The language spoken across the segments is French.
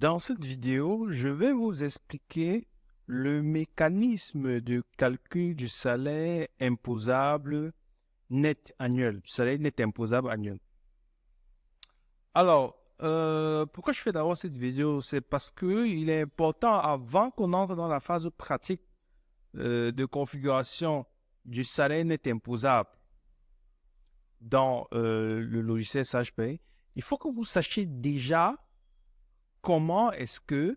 Dans cette vidéo, je vais vous expliquer le mécanisme de calcul du salaire imposable net annuel, du salaire net imposable annuel. Alors, pourquoi je fais d'abord cette vidéo? C'est parce que il est important, avant qu'on entre dans la phase pratique de configuration du salaire net imposable dans le logiciel SagePay, il faut que vous sachiez déjà comment est-ce que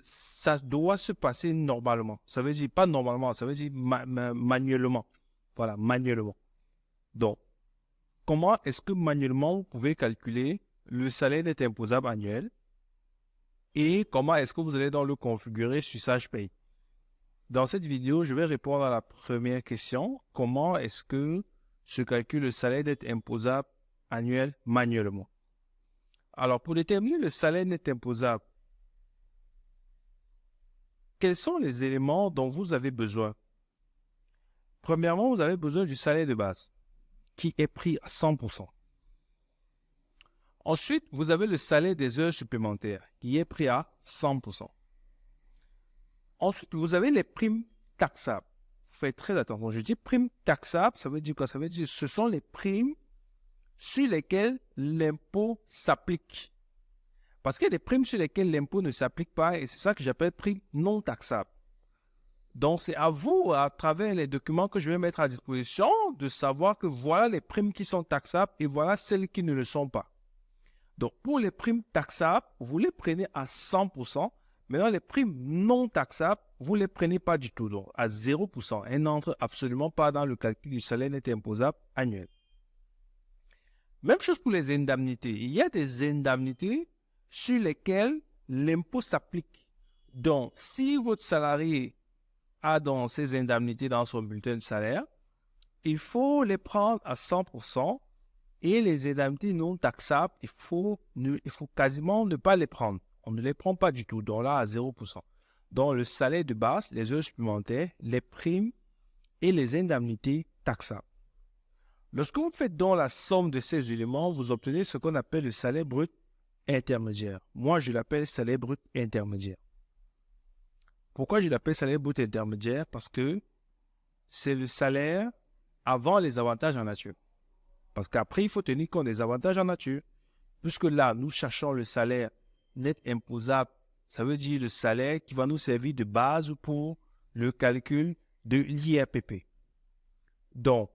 ça doit se passer normalement. Ça veut dire pas normalement, ça veut dire manuellement. Voilà, manuellement. Donc, comment est-ce que manuellement vous pouvez calculer le salaire net imposable annuel et comment est-ce que vous allez donc le configurer sur SagePay? Dans cette vidéo, je vais répondre à la première question. Comment est-ce que se calcule le salaire net imposable annuel manuellement? Alors, pour déterminer le salaire net imposable, quels sont les éléments dont vous avez besoin? Premièrement, vous avez besoin du salaire de base, qui est pris à 100%. Ensuite, vous avez le salaire des heures supplémentaires, qui est pris à 100%. Ensuite, vous avez les primes taxables. Faites très attention. Je dis primes taxables, ça veut dire quoi? Ça veut dire que ce sont les primes sur lesquelles l'impôt s'applique. Parce qu'il y a des primes sur lesquelles l'impôt ne s'applique pas et c'est ça que j'appelle primes non taxables. Donc, c'est à vous, à travers les documents que je vais mettre à disposition, de savoir que voilà les primes qui sont taxables et voilà celles qui ne le sont pas. Donc, pour les primes taxables, vous les prenez à 100%. Maintenant, les primes non taxables, vous ne les prenez pas du tout, donc à 0%. Elles n'entrent absolument pas dans le calcul du salaire net imposable annuel. Même chose pour les indemnités. Il y a des indemnités sur lesquelles l'impôt s'applique. Donc, si votre salarié a dans ses indemnités dans son bulletin de salaire, il faut les prendre à 100% et les indemnités non taxables, il faut quasiment ne pas les prendre. On ne les prend pas du tout, donc là à 0%. Donc le salaire de base, les heures supplémentaires, les primes et les indemnités taxables. Lorsque vous faites donc la somme de ces éléments, vous obtenez ce qu'on appelle le salaire brut intermédiaire. Moi, je l'appelle salaire brut intermédiaire. Pourquoi je l'appelle salaire brut intermédiaire? Parce que c'est le salaire avant les avantages en nature. Parce qu'après, il faut tenir compte des avantages en nature. Puisque là, nous cherchons le salaire net imposable. Ça veut dire le salaire qui va nous servir de base pour le calcul de l'IRPP. Donc,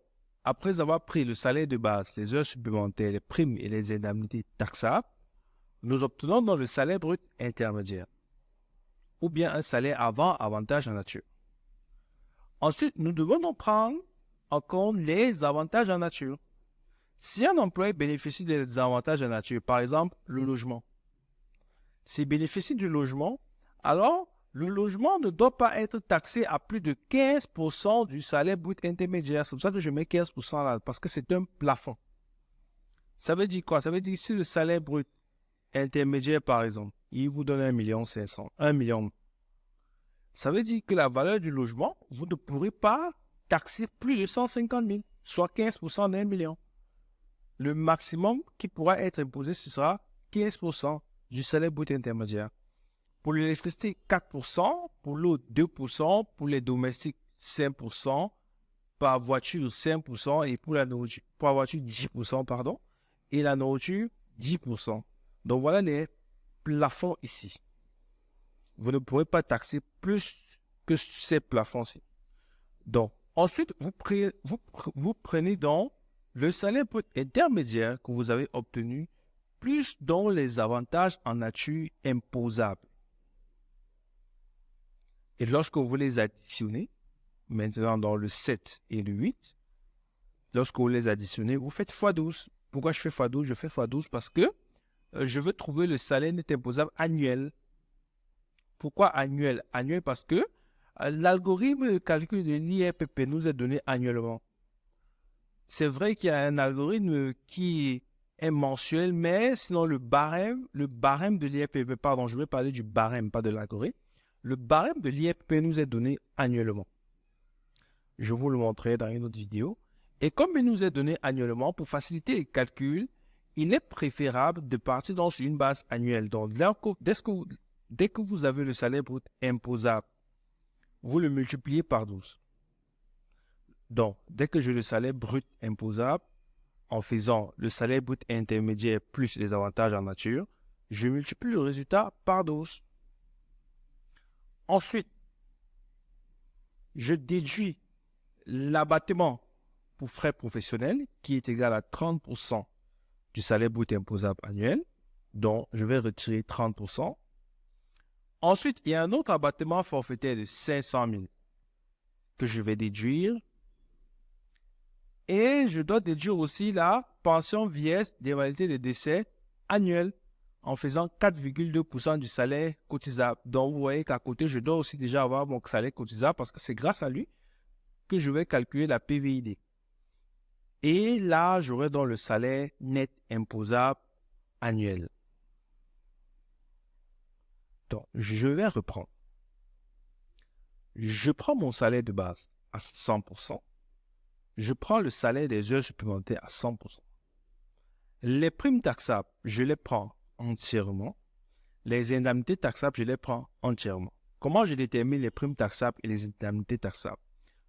après avoir pris le salaire de base, les heures supplémentaires, les primes et les indemnités taxables, nous obtenons donc le salaire brut intermédiaire. Ou bien un salaire avant avantage en nature. Ensuite, nous devons donc prendre en compte les avantages en nature. Si un employé bénéficie des avantages en nature, par exemple le logement, s'il bénéficie du logement, alors le logement ne doit pas être taxé à plus de 15% du salaire brut intermédiaire. C'est pour ça que je mets 15% là, parce que c'est un plafond. Ça veut dire quoi? Ça veut dire que si le salaire brut intermédiaire, par exemple, il vous donne 1,5 million, 1 million, ça veut dire que la valeur du logement, vous ne pourrez pas taxer plus de 150 000, soit 15% d'1 million. Le maximum qui pourra être imposé, ce sera 15% du salaire brut intermédiaire. Pour l'électricité, 4%, pour l'eau, 2%, pour les domestiques, 5%, par voiture, 5%, et pour la nourriture, pour la voiture, 10%, pardon, et la nourriture, 10%. Donc voilà les plafonds ici. Vous ne pourrez pas taxer plus que ces plafonds-ci. Donc, ensuite, vous prenez donc le salaire brut intermédiaire que vous avez obtenu, plus dont les avantages en nature imposables. Et lorsque vous les additionnez, maintenant dans le 7 et le 8, lorsque vous les additionnez, vous faites x12. Pourquoi je fais x12? Je fais x12 parce que je veux trouver le salaire net imposable annuel. Pourquoi annuel? Annuel parce que l'algorithme de calcul de l'IRPP nous est donné annuellement. C'est vrai qu'il y a un algorithme qui est mensuel, mais sinon le barème de l'IRPP, pardon, je vais parler du barème, pas de l'algorithme. Le barème de l'IRPP nous est donné annuellement. Je vous le montrerai dans une autre vidéo. Et comme il nous est donné annuellement, pour faciliter les calculs, il est préférable de partir dans une base annuelle. Donc, dès que vous avez le salaire brut imposable, vous le multipliez par 12. Donc, dès que j'ai le salaire brut imposable, en faisant le salaire brut intermédiaire plus les avantages en nature, je multiplie le résultat par 12. Ensuite, je déduis l'abattement pour frais professionnels qui est égal à 30% du salaire brut imposable annuel. Donc, je vais retirer 30%. Ensuite, il y a un autre abattement forfaitaire de 500 000 que je vais déduire. Et je dois déduire aussi la pension vieillesse d'invalidité de décès annuelle en faisant 4,2% du salaire cotisable. Donc, vous voyez qu'à côté, je dois aussi déjà avoir mon salaire cotisable parce que c'est grâce à lui que je vais calculer la PVID. Et là, j'aurai donc le salaire net imposable annuel. Donc, je vais reprendre. Je prends mon salaire de base à 100%. Je prends le salaire des heures supplémentaires à 100%. Les primes taxables, je les prends entièrement. Les indemnités taxables, je les prends entièrement. Comment je détermine les primes taxables et les indemnités taxables?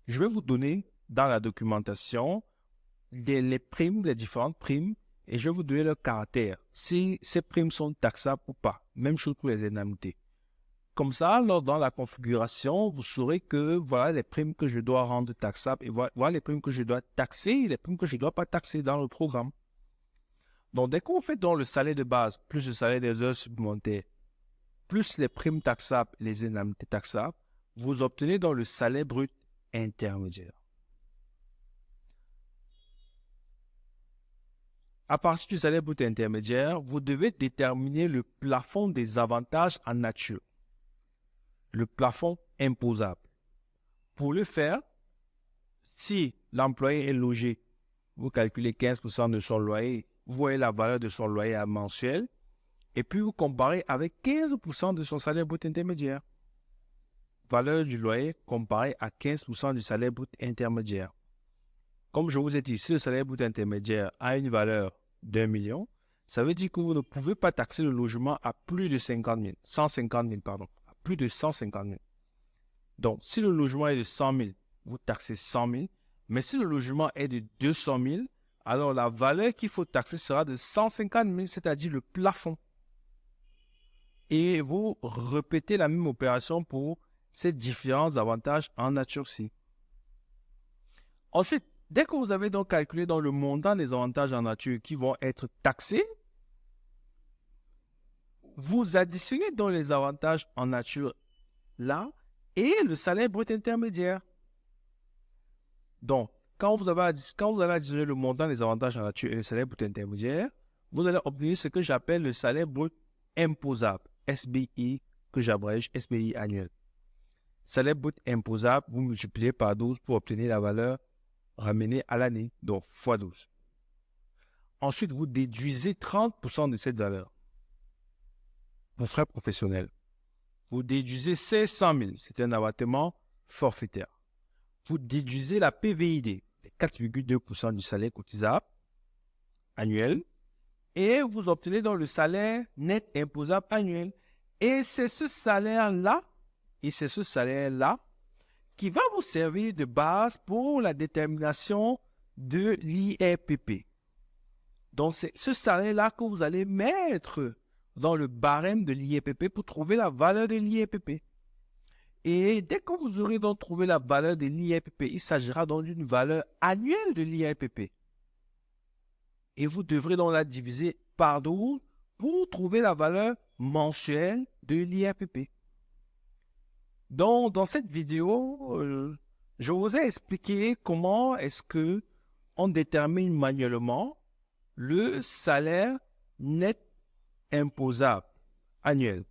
Je vais vous donner dans la documentation les primes, les différentes primes, et je vais vous donner leur caractère, si ces primes sont taxables ou pas. Même chose pour les indemnités. Comme ça, dans la configuration, vous saurez que voilà les primes que je dois rendre taxables et voilà les primes que je dois taxer et les primes que je ne dois pas taxer dans le programme. Donc, dès qu'on fait donc le salaire de base plus le salaire des heures supplémentaires, plus les primes taxables et les indemnités taxables, vous obtenez donc le salaire brut intermédiaire. À partir du salaire brut intermédiaire, vous devez déterminer le plafond des avantages en nature, le plafond imposable. Pour le faire, si l'employé est logé, vous calculez 15% de son loyer, vous voyez la valeur de son loyer mensuel, et puis vous comparez avec 15% de son salaire brut intermédiaire. Valeur du loyer comparée à 15% du salaire brut intermédiaire. Comme je vous ai dit, si le salaire brut intermédiaire a une valeur d'1 million, ça veut dire que vous ne pouvez pas taxer le logement à plus de 150 000, à plus de 150 000. Donc, si le logement est de 100 000, vous taxez 100 000. Mais si le logement est de 200 000, alors la valeur qu'il faut taxer sera de 150 000, c'est-à-dire le plafond. Et vous répétez la même opération pour ces différents avantages en nature-ci. Ensuite, dès que vous avez donc calculé dans le montant des avantages en nature qui vont être taxés, vous additionnez donc les avantages en nature là et le salaire brut intermédiaire. Donc, quand vous allez additionner le montant des avantages en nature et le salaire brut intermédiaire, vous allez obtenir ce que j'appelle le salaire brut imposable, SBI, que j'abrège SBI annuel. Salaire brut imposable, vous multipliez par 12 pour obtenir la valeur ramenée à l'année, donc x 12. Ensuite, vous déduisez 30% de cette valeur pour frais professionnels. Vous déduisez 500 000, c'est un abattement forfaitaire. Vous déduisez la PVID, 4,2% du salaire cotisable annuel, et vous obtenez donc le salaire net imposable annuel. Et c'est ce salaire-là, qui va vous servir de base pour la détermination de l'IRPP. Donc, c'est ce salaire-là que vous allez mettre dans le barème de l'IRPP pour trouver la valeur de l'IRPP. Et dès que vous aurez donc trouvé la valeur de l'IRPP, il s'agira donc d'une valeur annuelle de l'IRPP. Et vous devrez donc la diviser par 12 pour trouver la valeur mensuelle de l'IRPP. Donc, dans cette vidéo, je vous ai expliqué comment est-ce que on détermine manuellement le salaire net imposable annuel.